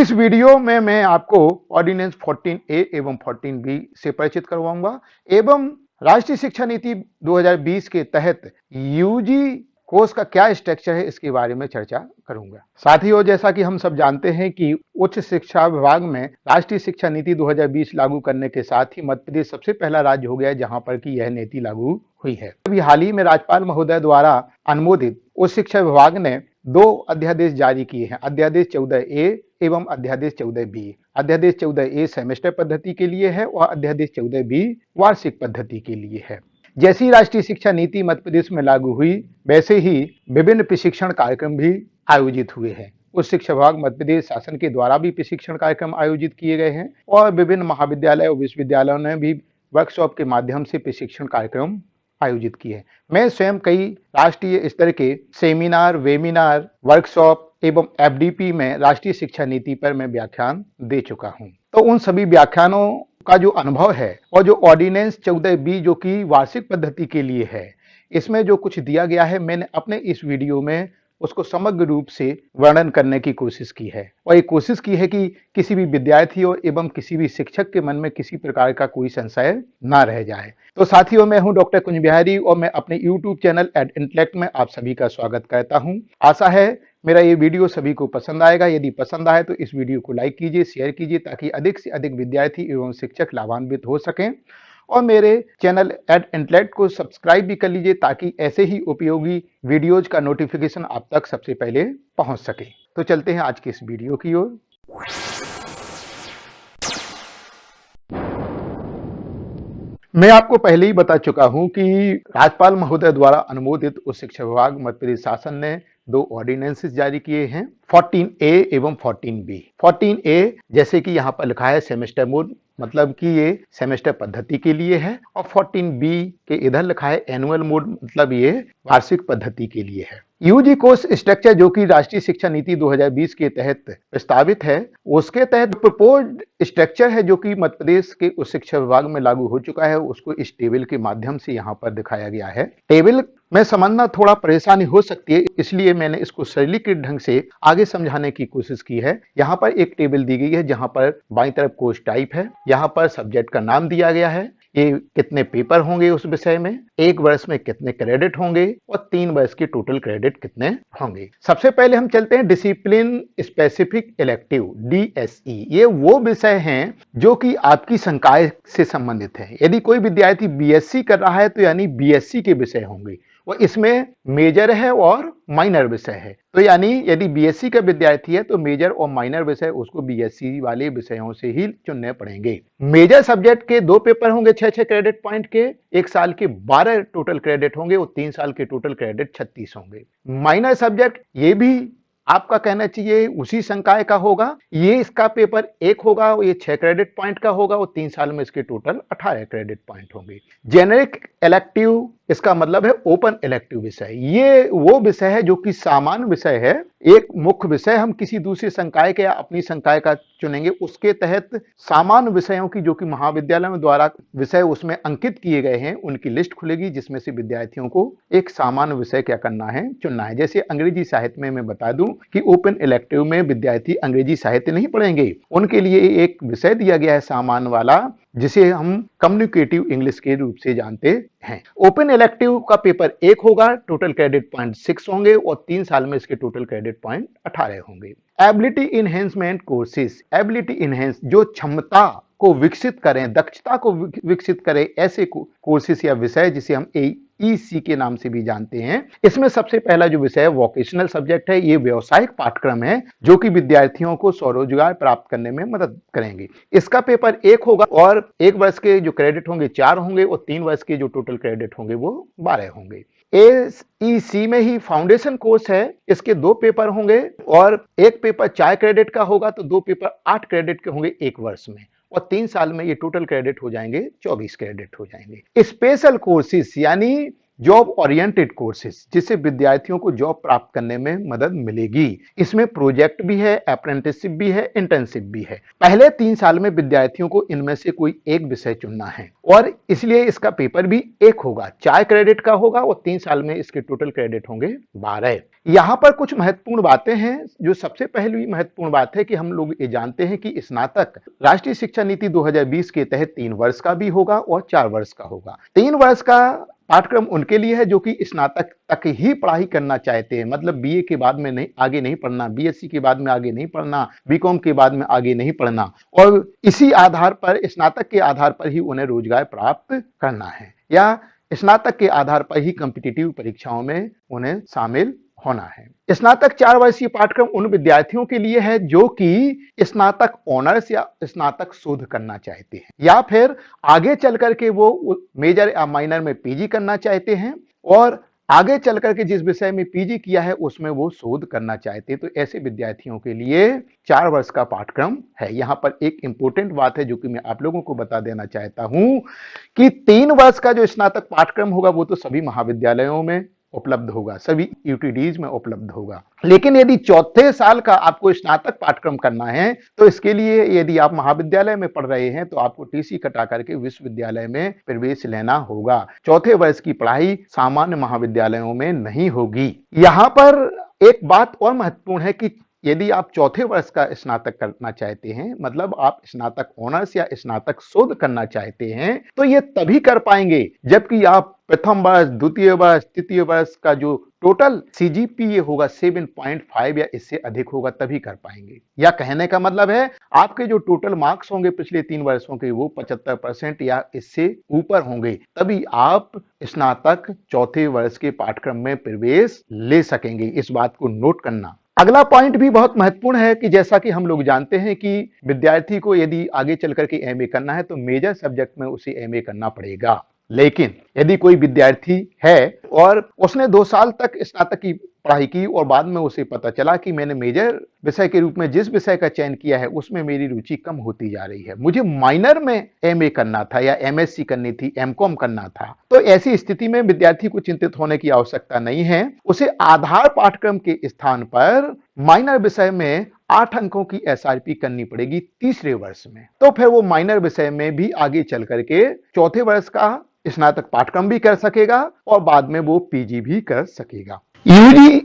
इस वीडियो में मैं आपको ऑर्डिनेंस 14A एवं 14B से परिचित करवाऊंगा एवं राष्ट्रीय शिक्षा नीति 2020 के तहत यूजी कोर्स का क्या स्ट्रक्चर है इसके बारे में चर्चा करूंगा। साथियों, जैसा कि हम सब जानते हैं कि उच्च शिक्षा विभाग में राष्ट्रीय शिक्षा नीति 2020 लागू करने के साथ ही मध्य प्रदेश सबसे पहला राज्य हो गया जहां पर कि यह नीति लागू हुई है। अभी हाल ही में राज्यपाल महोदय द्वारा अनुमोदित उच्च शिक्षा विभाग ने 2 अध्यादेश जारी किए हैं, अध्यादेश 14A एवं अध्यादेश 14B। अध्यादेश 14A सेमेस्टर पद्धति के लिए है और अध्यादेश 14B वार्षिक पद्धति के लिए है। जैसी राष्ट्रीय शिक्षा नीति मध्य प्रदेश में लागू हुई वैसे ही विभिन्न प्रशिक्षण कार्यक्रम भी आयोजित हुए हैं। उच्च शिक्षा विभाग मध्य प्रदेश शासन के द्वारा भी प्रशिक्षण कार्यक्रम आयोजित किए गए हैं और विभिन्न महाविद्यालय और विश्वविद्यालयों ने भी वर्कशॉप के माध्यम से प्रशिक्षण कार्यक्रम आयोजित किए हैं। मैं स्वयं कई राष्ट्रीय स्तर के सेमिनार, वेबिनार, वर्कशॉप एवं एफडीपी में राष्ट्रीय शिक्षा नीति पर मैं व्याख्यान दे चुका हूं। तो उन सभी व्याख्यानों का जो अनुभव है और जो ऑर्डिनेंस 14B जो कि वार्षिक पद्धति के लिए है, इसमें जो कुछ दिया गया है मैंने अपने इस वीडियो में उसको समग्र रूप से वर्णन करने की कोशिश की है और ये कोशिश की है कि किसी भी विद्यार्थी एवं किसी भी शिक्षक के मन में किसी प्रकार का कोई संशय ना रह जाए। तो साथियों, मैं हूं डॉक्टर कुंज बिहारी और मैं अपने यूट्यूब चैनल एट इंटेलेक्ट में आप सभी का स्वागत करता हूं। आशा है मेरा ये वीडियो सभी को पसंद आएगा। यदि पसंद आए तो इस वीडियो को लाइक कीजिए, शेयर कीजिए ताकि अधिक से अधिक विद्यार्थी एवं शिक्षक लाभान्वित हो सकें और मेरे चैनल एट इंटेलेक्ट को सब्सक्राइब भी कर लीजिए ताकि ऐसे ही उपयोगी वीडियोज का नोटिफिकेशन आप तक सबसे पहले पहुंच सके। तो चलते हैं आज की इस वीडियो की ओर। मैं आपको पहले ही बता चुका हूं कि राज्यपाल महोदय द्वारा अनुमोदित उच्च शिक्षा विभाग मध्य प्रदेश शासन ने 2 ऑर्डिनेंसेस जारी किए हैं, 14A एवं 14B। 14A जैसे कि यहाँ पर लिखा है सेमेस्टर मोड, मतलब कि ये सेमेस्टर पद्धति के लिए है और 14B के इधर लिखा है एनुअल मोड, मतलब ये वार्षिक पद्धति के लिए है। यूजी कोर्स स्ट्रक्चर जो कि राष्ट्रीय शिक्षा नीति 2020 के तहत प्रस्तावित है, उसके तहत प्रपोज्ड स्ट्रक्चर है जो कि मध्य प्रदेश के उच्च शिक्षा विभाग में लागू हो चुका है, उसको इस टेबल के माध्यम से यहाँ पर दिखाया गया है। टेबल में समझना थोड़ा परेशानी हो सकती है, इसलिए मैंने इसको सरलीकृत ढंग से आगे समझाने की कोशिश की है। यहाँ पर एक टेबल दी गई है जहाँ पर बाईं तरफ कोर्स टाइप है, यहाँ पर सब्जेक्ट का नाम दिया गया है, ये कितने पेपर होंगे उस विषय में, 1 वर्ष में कितने क्रेडिट होंगे और 3 वर्ष के टोटल क्रेडिट कितने होंगे। सबसे पहले हम चलते हैं डिसिप्लिन स्पेसिफिक इलेक्टिव DSE। ये वो विषय हैं जो कि आपकी संकाय से संबंधित है। यदि कोई विद्यार्थी BSc कर रहा है तो यानी BSc के विषय होंगे और इसमें मेजर है और माइनर विषय है। तो यानी यदि BSc का विद्यार्थी है तो मेजर और माइनर विषय उसको BSc वाले विषयों से ही चुनने पड़ेंगे। मेजर सब्जेक्ट के 2 पेपर होंगे 6-6 क्रेडिट पॉइंट के, 1 साल के 12 टोटल क्रेडिट होंगे और 3 साल के टोटल क्रेडिट 36 होंगे। माइनर सब्जेक्ट ये भी आपका कहना चाहिए उसी संकाय का होगा, ये इसका पेपर 1 होगा और ये 6 क्रेडिट पॉइंट का होगा और 3 साल में इसके टोटल 18 क्रेडिट पॉइंट होंगे। जेनेरिक इलेक्टिव इसका मतलब है ओपन इलेक्टिव विषय, ये वो विषय है जो कि सामान्य विषय है। एक मुख्य विषय हम किसी दूसरे संकाय के या अपनी संकाय का चुनेंगे, उसके तहत सामान्य विषयों की जो कि महाविद्यालयों द्वारा विषय उसमें अंकित किए गए हैं उनकी लिस्ट खुलेगी जिसमें से विद्यार्थियों को एक सामान्य विषय क्या करना है, चुनना है। जैसे अंग्रेजी साहित्य में मैं बता दूं कि ओपन इलेक्टिव में विद्यार्थी अंग्रेजी साहित्य नहीं पढ़ेंगे, उनके लिए एक विषय दिया गया है सामान्य वाला जिसे हम कम्युनिकेटिव इंग्लिश के रूप से जानते हैं। ओपन इलेक्टिव का पेपर 1 होगा, टोटल क्रेडिट पॉइंट 6 होंगे और 3 साल में इसके टोटल क्रेडिट पॉइंट 18 होंगे। Ability enhancement courses, ability enhance जो क्षमता को विकसित करें, दक्षता को विकसित करें, ऐसे कोर्सेज या विषय जिसे हम AEC के नाम से भी जानते हैं। इसमें सबसे पहला जो विषय है वोकेशनल सब्जेक्ट है, ये व्यावसायिक पाठ्यक्रम है जो कि विद्यार्थियों को स्वरोजगार प्राप्त करने में मदद करेंगे। इसका पेपर 1 होगा और 1 वर्ष के जो क्रेडिट होंगे 4 होंगे और 3 वर्ष के जो टोटल क्रेडिट होंगे वो 12 होंगे। AEC में ही फाउंडेशन कोर्स है, इसके 2 पेपर होंगे और 1 पेपर 4 क्रेडिट का होगा तो 2 पेपर 8 क्रेडिट के होंगे 1 वर्ष में और 3 साल में ये टोटल क्रेडिट हो जाएंगे 24 क्रेडिट हो जाएंगे। स्पेशल कोर्सेज यानी जॉब ओरिएंटेड कोर्सेज, जिससे विद्यार्थियों को जॉब प्राप्त करने में मदद मिलेगी। इसमें प्रोजेक्ट भी है, अप्रेंटिसशिप भी है, इंटर्नशिप भी है। पहले 3 साल में विद्यार्थियों को इनमें से कोई एक विषय चुनना है और इसलिए इसका पेपर भी एक होगा, 4 क्रेडिट का होगा और 3 साल में इसके टोटल क्रेडिट होंगे 12। यहां पर कुछ महत्वपूर्ण बातें हैं। जो सबसे पहली महत्वपूर्ण बात है कि हम लोग ये जानते हैं कि स्नातक राष्ट्रीय शिक्षा नीति 2020 के तहत 3 वर्ष का भी होगा और 4 वर्ष का होगा। 3 वर्ष का पाठ्यक्रम उनके लिए है जो कि स्नातक तक ही पढ़ाई करना चाहते हैं, मतलब बीए के बाद में नहीं, आगे नहीं पढ़ना, बीएससी के बाद में आगे नहीं पढ़ना, बीकॉम के बाद में आगे नहीं पढ़ना, और इसी आधार पर, स्नातक के आधार पर ही उन्हें रोजगार प्राप्त करना है या स्नातक के आधार पर ही कॉम्पिटिटिव परीक्षाओं में उन्हें शामिल होना है। स्नातक 4 वर्षीय पाठ्यक्रम उन विद्यार्थियों के लिए है जो कि स्नातक ऑनर्स या स्नातक शोध करना चाहते हैं या फिर आगे चल करके वो मेजर या माइनर में पीजी करना चाहते हैं और आगे चल करके जिस विषय में पीजी किया है उसमें वो शोध करना चाहते हैं। तो ऐसे विद्यार्थियों के लिए 4 वर्ष का पाठ्यक्रम है। यहां पर एक इंपॉर्टेंट बात है जो कि मैं आप लोगों को बता देना चाहता हूं कि 3 वर्ष का जो स्नातक पाठ्यक्रम होगा वो तो सभी महाविद्यालयों में उपलब्ध होगा, सभी यूटीडीज में उपलब्ध होगा। लेकिन यदि चौथे साल का आपको स्नातक पाठ्यक्रम करना है तो इसके लिए यदि आप महाविद्यालय में पढ़ रहे हैं तो आपको टीसी कटा करके विश्वविद्यालय में प्रवेश लेना होगा। चौथे वर्ष की पढ़ाई सामान्य महाविद्यालयों में नहीं होगी। यहां पर एक बात और महत्वपूर्ण है कि यदि आप चौथे वर्ष का स्नातक करना चाहते हैं, मतलब आप स्नातक ऑनर्स या स्नातक शोध करना चाहते हैं, तो ये तभी कर पाएंगे जबकि आप प्रथम वर्ष, द्वितीय वर्ष, तृतीय वर्ष का जो टोटल सीजीपीए होगा 7.5 या इससे अधिक होगा, तभी कर पाएंगे। या कहने का मतलब है आपके जो टोटल मार्क्स होंगे पिछले 3 वर्षों के वो 75% या इससे ऊपर होंगे, तभी आप स्नातक चौथे वर्ष के पाठ्यक्रम में प्रवेश ले सकेंगे। इस बात को नोट करना। अगला पॉइंट भी बहुत महत्वपूर्ण है कि जैसा कि हम लोग जानते हैं कि विद्यार्थी को यदि आगे चल करके एमए करना है तो मेजर सब्जेक्ट में उसे एमए करना पड़ेगा। लेकिन यदि कोई विद्यार्थी है और उसने 2 साल तक स्नातक की पढ़ाई की और बाद में उसे पता चला कि मैंने मेजर विषय के रूप में जिस विषय का चयन किया है उसमें मेरी रुचि कम होती जा रही है, मुझे माइनर में एमए करना था या एमएससी करनी थी, एमकॉम करना था, तो ऐसी स्थिति में विद्यार्थी को चिंतित होने की आवश्यकता नहीं है। उसे आधार पाठ्यक्रम के स्थान पर माइनर विषय में 8 अंकों की एसआरपी करनी पड़ेगी तीसरे वर्ष में। तो फिर वो माइनर विषय में भी आगे चल करके चौथे वर्ष का स्नातक पाठ्यक्रम भी कर सकेगा और बाद में वो पीजी भी कर सकेगा। यूजी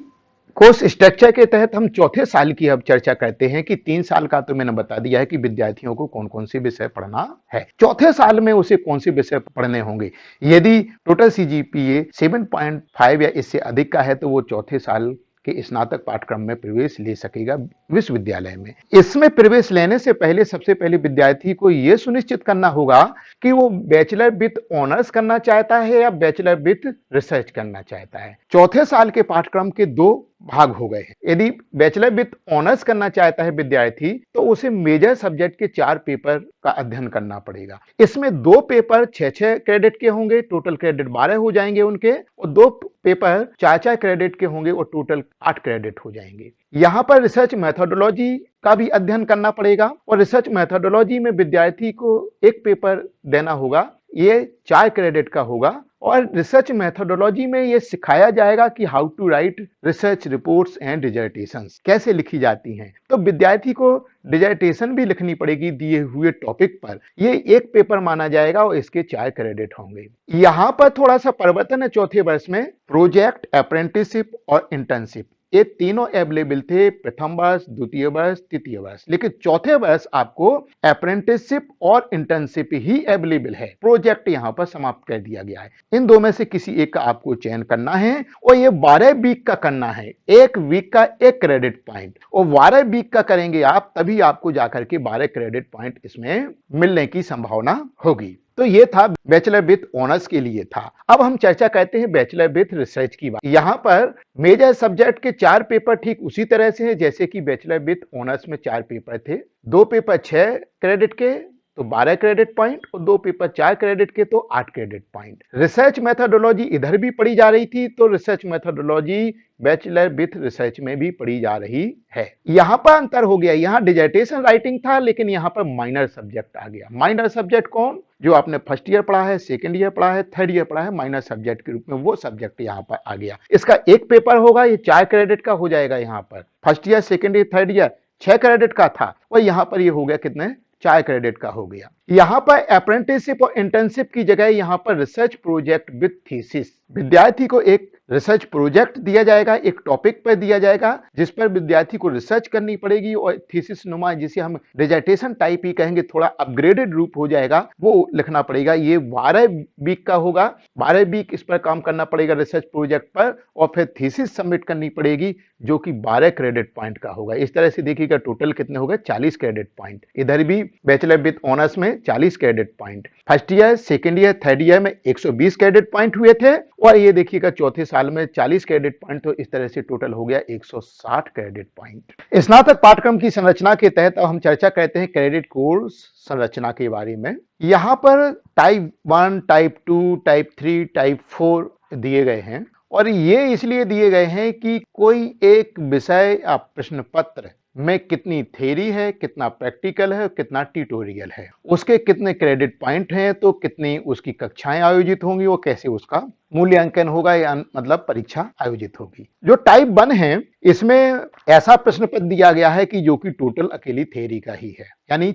कोर्स स्ट्रक्चर के तहत हम चौथे साल की अब चर्चा करते हैं कि 3 साल का तो मैंने बता दिया है कि विद्यार्थियों को कौन कौन से विषय पढ़ना है। चौथे साल में उसे कौन से विषय पढ़ने होंगे। यदि टोटल सीजीपीए 7.5 या इससे अधिक का है तो वो चौथे साल के स्नातक पाठ्यक्रम में प्रवेश ले सकेगा विश्वविद्यालय में। इसमें प्रवेश लेने से पहले सबसे पहले विद्यार्थी को यह सुनिश्चित करना होगा कि वो बैचलर विद ऑनर्स करना चाहता है या बैचलर विद रिसर्च करना चाहता है। चौथे साल के पाठ्यक्रम के 2 भाग हो गए हैं। यदि बैचलर विद ऑनर्स करना चाहता है विद्यार्थी तो उसे मेजर सब्जेक्ट के 4 पेपर का अध्ययन करना पड़ेगा। इसमें 2 पेपर 6-6 क्रेडिट के होंगे, टोटल क्रेडिट 12 हो जाएंगे उनके, और 2 पेपर 4-4 क्रेडिट के होंगे और टोटल 8 क्रेडिट हो जाएंगे। यहां पर रिसर्च मेथोडोलॉजी का भी अध्ययन करना पड़ेगा और रिसर्च मेथोडोलॉजी में विद्यार्थी को एक पेपर देना होगा, ये 4 क्रेडिट का होगा और रिसर्च मेथोडोलॉजी में ये सिखाया जाएगा कि how to write research reports and dissertations कैसे लिखी जाती हैं। तो विद्यार्थी को डिजर्टेशन भी लिखनी पड़ेगी दिए हुए टॉपिक पर, ये एक पेपर माना जाएगा और इसके 4 क्रेडिट होंगे। यहां पर थोड़ा सा परिवर्तन है चौथे वर्ष में, प्रोजेक्ट, अप्रेंटिसशिप और इंटर्नशिप ये तीनों अवेलेबल थे प्रथम वर्ष, द्वितीय वर्ष, तृतीय वर्ष, लेकिन चौथे वर्ष आपको अप्रेंटिसशिप और इंटर्नशिप ही अवेलेबल है। प्रोजेक्ट यहां पर समाप्त कर दिया गया है। इन 2 में से किसी एक का आपको चयन करना है और ये 12 वीक का करना है, 1 वीक का 1 क्रेडिट पॉइंट, और 12 वीक का करेंगे आप तभी आपको जाकर के 12 क्रेडिट पॉइंट इसमें मिलने की संभावना होगी। तो ये था बैचलर विद ऑनर्स के लिए था। अब हम चर्चा करते हैं बैचलर विद रिसर्च की बात। यहां पर मेजर सब्जेक्ट के 4 पेपर ठीक उसी तरह से है जैसे कि बैचलर विद ऑनर्स में 4 पेपर थे, 2 पेपर 6 क्रेडिट के तो 12 क्रेडिट पॉइंट, और 2 पेपर 4 क्रेडिट के तो 8 क्रेडिट पॉइंट। रिसर्च मेथोडोलॉजी इधर भी पढ़ी जा रही थी, तो research methodology bachelor with research में भी पढ़ी जा रही है। यहां पर अंतर हो गया, यहां डिजर्टेशन राइटिंग था, लेकिन यहां पर माइनर सब्जेक्ट आ गया। माइनर सब्जेक्ट कौन? जो आपने फर्स्ट ईयर पढ़ा है, सेकंड ईयर पढ़ा है, थर्ड ईयर पढ़ा है, माइनर सब्जेक्ट के रूप में वो सब्जेक्ट यहां पर आ गया। इसका एक पेपर होगा, ये 4 क्रेडिट का हो जाएगा। यहां पर first year, second year, third year 6 credit का था, और यहां पर ये हो गया कितने? 4 क्रेडिट का हो गया। यहां पर अप्रेंटिसशिप और इंटर्नशिप की जगह यहां पर रिसर्च प्रोजेक्ट विद थीसिस, विद्यार्थी को एक रिसर्च प्रोजेक्ट दिया जाएगा, एक टॉपिक पर दिया जाएगा जिस पर विद्यार्थी को रिसर्च करनी पड़ेगी, और थीसिस नुमा, जिसे हम डिजर्टेशन टाइप ही कहेंगे, थोड़ा अपग्रेडेड रूप हो जाएगा, वो लिखना पड़ेगा। ये 12 वीक का होगा, 12 वीक इस पर काम करना पड़ेगा रिसर्च प्रोजेक्ट पर, और फिर थीसिस सबमिट करनी पड़ेगी जो कि 12 क्रेडिट पॉइंट का होगा। इस तरह से देखिएगा टोटल कितने हो गए? 40 क्रेडिट पॉइंट। इधर भी बैचलर विद ऑनर्स में 40 credit point. First year, second year, third year में 120 क्रेडिट पॉइंट हुए थे, और ये देखिएगा चौथे साल में 40 क्रेडिट पॉइंट, तो इस तरह से टोटल हो गया 160 क्रेडिट पॉइंट। स्नातक पाठ्यक्रम की संरचना के तहत अब हम चर्चा करते हैं क्रेडिट कोर्स संरचना के बारे में। यहां पर टाइप 1, टाइप 2, टाइप 3, टाइप 4 दिए गए हैं, और ये इसलिए दिए गए हैं कि कोई एक विषय या प्रश्न पत्र में कितनी थ्योरी है, कितना प्रैक्टिकल है, कितना ट्यूटोरियल है, उसके कितने क्रेडिट पॉइंट हैं, तो कितनी उसकी कक्षाएं आयोजित होंगी, और कैसे उसका मूल्यांकन होगा, या मतलब परीक्षा आयोजित होगी। जो टाइप 1 है, इसमें ऐसा प्रश्न पत्र दिया गया है कि जो कि टोटल अकेली थ्योरी का ही है, यानी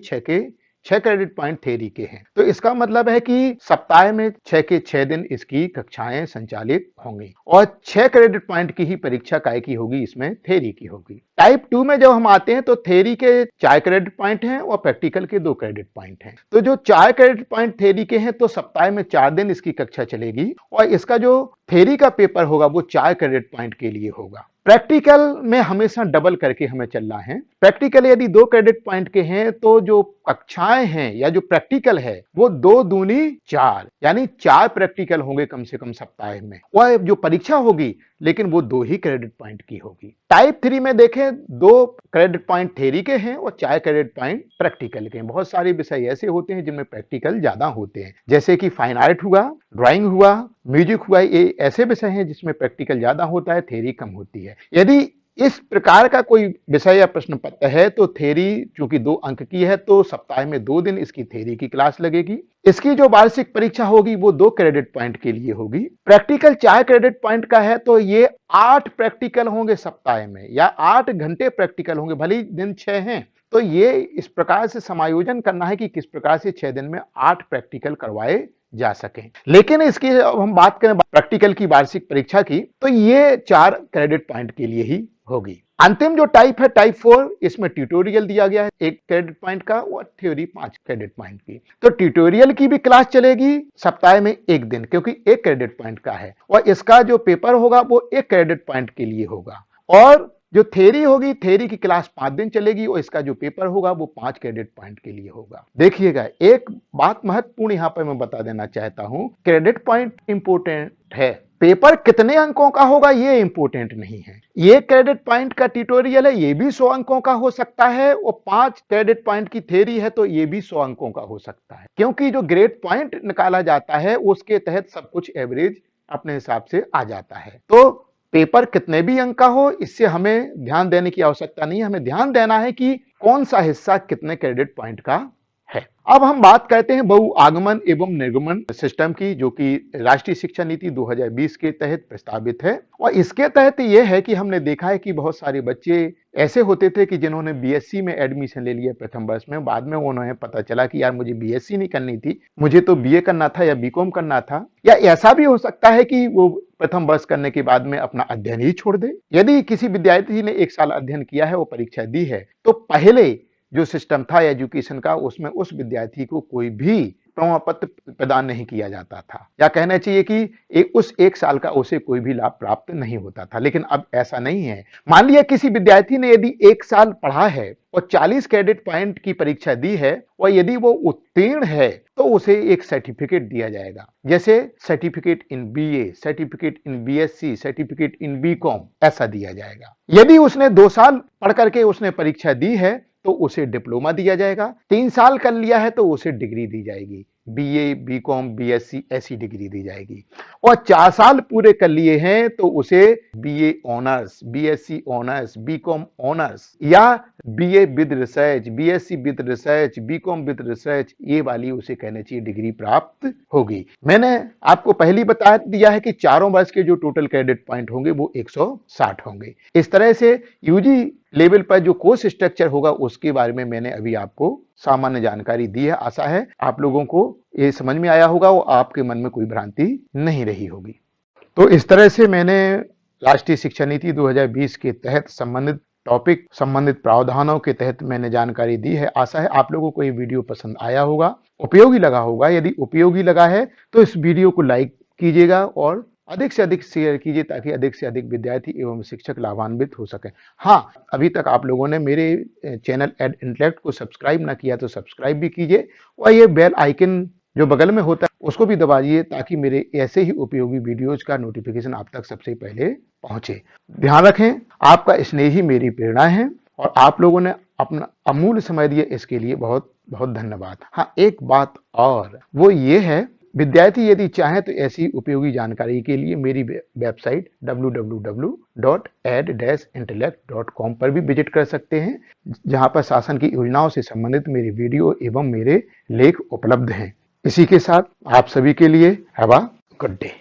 6 क्रेडिट पॉइंट थ्योरी के हैं। तो इसका मतलब है कि सप्ताह में 6 के 6 दिन इसकी कक्षाएं संचालित होंगी, और 6 क्रेडिट पॉइंट की ही परीक्षा काय की होगी, इसमें थ्योरी की होगी। टाइप 2 में जब हम आते हैं तो थ्योरी के 4 क्रेडिट पॉइंट हैं, और प्रैक्टिकल के 2 क्रेडिट पॉइंट हैं। तो जो 4 क्रेडिट पॉइंट थ्योरी के हैं, तो सप्ताह में 4 दिन इसकी कक्षा चलेगी, और इसका जो थ्योरी का पेपर होगा वो 4 क्रेडिट पॉइंट के लिए होगा। प्रैक्टिकल में हमेशा डबल करके हमें चलना है। प्रैक्टिकल यदि 2 क्रेडिट पॉइंट के हैं, तो जो कक्षाएं हैं या जो प्रैक्टिकल है वो 2 दूनी 4, यानी 4 प्रैक्टिकल होंगे कम से कम सप्ताह में, और जो परीक्षा होगी लेकिन वो 2 ही क्रेडिट पॉइंट की होगी। टाइप 3 में देखें, 2 क्रेडिट पॉइंट थ्योरी के हैं और 4 क्रेडिट पॉइंट प्रैक्टिकल के हैं। बहुत सारे विषय ऐसे होते हैं जिनमें प्रैक्टिकल ज्यादा होते हैं, जैसे कि फाइन आर्ट हुआ, ड्राइंग हुआ, म्यूजिक हुआ, ये ऐसे विषय हैं जिसमें प्रैक्टिकल ज्यादा होता है, थ्योरी कम होती है। यदि इस प्रकार का कोई विषय या प्रश्न पत्र है, तो थ्योरी चूंकि 2 अंक की है, तो सप्ताह में 2 दिन इसकी थ्योरी की क्लास लगेगी। इसकी जो वार्षिक परीक्षा होगी वो 2 क्रेडिट पॉइंट के लिए होगी। प्रैक्टिकल 4 क्रेडिट पॉइंट का है, तो ये 8 प्रैक्टिकल होंगे सप्ताह में, या 8 घंटे प्रैक्टिकल होंगे, भले ही दिन 6 हैं। तो ये इस प्रकार से समायोजन करना है कि किस प्रकार से 6 दिन में 8 प्रैक्टिकल करवाए जा सके। लेकिन इसकी हम बात करें प्रैक्टिकल की वार्षिक परीक्षा की, तो ये 4 क्रेडिट पॉइंट के लिए ही होगी। अंतिम जो टाइप है, टाइप 4, इसमें ट्यूटोरियल दिया गया है 1 क्रेडिट पॉइंट का, और थ्योरी 5 क्रेडिट पॉइंट की। तो ट्यूटोरियल की भी क्लास चलेगी सप्ताह में 1 दिन, क्योंकि 1 क्रेडिट पॉइंट का है, और इसका जो पेपर होगा वो 1 क्रेडिट पॉइंट के लिए होगा। और जो थ्योरी होगी, थ्योरी की क्लास 5 दिन चलेगी, और इसका जो पेपर होगा वो 5 क्रेडिट पॉइंट के लिए होगा। देखिएगा, एक बात महत्वपूर्ण यहां पर मैं बता देना चाहता हूं, क्रेडिट पॉइंट इंपोर्टेंट है, पेपर कितने अंकों का होगा ये इंपोर्टेंट नहीं है। ये क्रेडिट पॉइंट का ट्यूटोरियल है, ये भी 100 अंकों का हो सकता है, और 5 क्रेडिट पॉइंट की थ्योरी है, तो ये भी 100 अंकों का हो सकता है, क्योंकि जो ग्रेड पॉइंट निकाला जाता है उसके तहत सब कुछ एवरेज अपने हिसाब से आ जाता है। तो पेपर कितने भी अंक का हो, इससे हमें ध्यान देने की आवश्यकता नहीं है। हमें ध्यान देना है कि कौन सा हिस्सा कितने क्रेडिट पॉइंट का है। अब हम बात करते हैं बहु आगमन एवं निर्गमन सिस्टम की, जो कि राष्ट्रीय शिक्षा नीति 2020 के तहत प्रस्तावित है। और इसके तहत यह है कि हमने देखा है कि बहुत सारे बच्चे ऐसे होते थे कि जिन्होंने बीएससी में एडमिशन ले लिया प्रथम वर्ष में, बाद में उन्हें पता चला कि यार मुझे बीएससी नहीं करनी थी, मुझे तो बीए करना था या बीकॉम करना था। या ऐसा भी हो सकता है कि वो प्रथम वर्ष करने के बाद में अपना अध्ययन ही छोड़ दे। यदि किसी विद्यार्थी ने 1 साल अध्ययन किया है, वो परीक्षा दी है, तो पहले जो सिस्टम था एजुकेशन का, उसमें उस विद्यार्थी को कोई भी प्रमाण पत्र प्रदान नहीं किया जाता था, या कहना चाहिए कि उस 1 साल का उसे कोई भी लाभ प्राप्त नहीं होता था। लेकिन अब ऐसा नहीं है। मान लिया किसी विद्यार्थी ने यदि 1 साल पढ़ा है और 40 क्रेडिट पॉइंट की परीक्षा दी है, और यदि वो उत्तीर्ण है, तो उसे एक सर्टिफिकेट दिया जाएगा, जैसे certificate in BA, certificate in BSc, certificate in BCom, ऐसा दिया जाएगा। यदि उसने 2 साल पढ़ करके उसने परीक्षा दी है, तो उसे डिप्लोमा दिया जाएगा, 3 साल कर लिया है तो उसे डिग्री दी जाएगी, बीए, बीकॉम, बीएससी ऐसी डिग्री दी जाएगी। और 4 साल पूरे कर लिए हैं तो उसे BA honours, BSc honours, BCom honours या BA with research, BSc with research, BCom with research, ये वाली उसे कहना चाहिए डिग्री प्राप्त होगी। मैंने आपको पहले बता दिया है कि चारों वर्ष के जो टोटल क्रेडिट पॉइंट होंगे वो 160 होंगे। इस तरह से यूजी लेवल पर जो कोर्स स्ट्रक्चर होगा उसके बारे में मैंने अभी आपको सामान्य जानकारी दी है। आशा है आप लोगों को ये समझ में आया होगा और आपके मन में कोई भ्रांति नहीं रही होगी। तो इस तरह से मैंने राष्ट्रीय शिक्षा नीति 2020 के तहत संबंधित टॉपिक, संबंधित प्रावधानों के तहत मैंने जानकारी दी है। आशा है आप लोगों को ये वीडियो पसंद आया होगा, उपयोगी लगा होगा। यदि उपयोगी लगा है तो इस वीडियो को लाइक कीजिएगा और अधिक से अधिक शेयर कीजिए ताकि अधिक से अधिक विद्यार्थी एवं शिक्षक लाभान्वित हो सके। हाँ, अभी तक आप लोगों ने मेरे चैनल एड इंटेलेक्ट को सब्सक्राइब ना किया तो सब्सक्राइब भी कीजिए और ये बेल आइकन जो बगल में होता है उसको भी दबाइए ताकि मेरे ऐसे ही उपयोगी वीडियोज का नोटिफिकेशन आप तक सबसे पहले पहुंचे। ध्यान रखें, आपका स्नेह ही मेरी प्रेरणा है और आप लोगों ने अपना अमूल्य समय दिया, इसके लिए बहुत बहुत धन्यवाद। हाँ, एक बात और वो ये है, विद्यार्थी यदि चाहें तो ऐसी उपयोगी जानकारी के लिए मेरी वेबसाइट www.ed-intellect.com पर भी विजिट कर सकते हैं, जहां पर शासन की योजनाओं से संबंधित मेरे वीडियो एवं मेरे लेख उपलब्ध हैं। इसी के साथ आप सभी के लिए हैव अ गुड डे।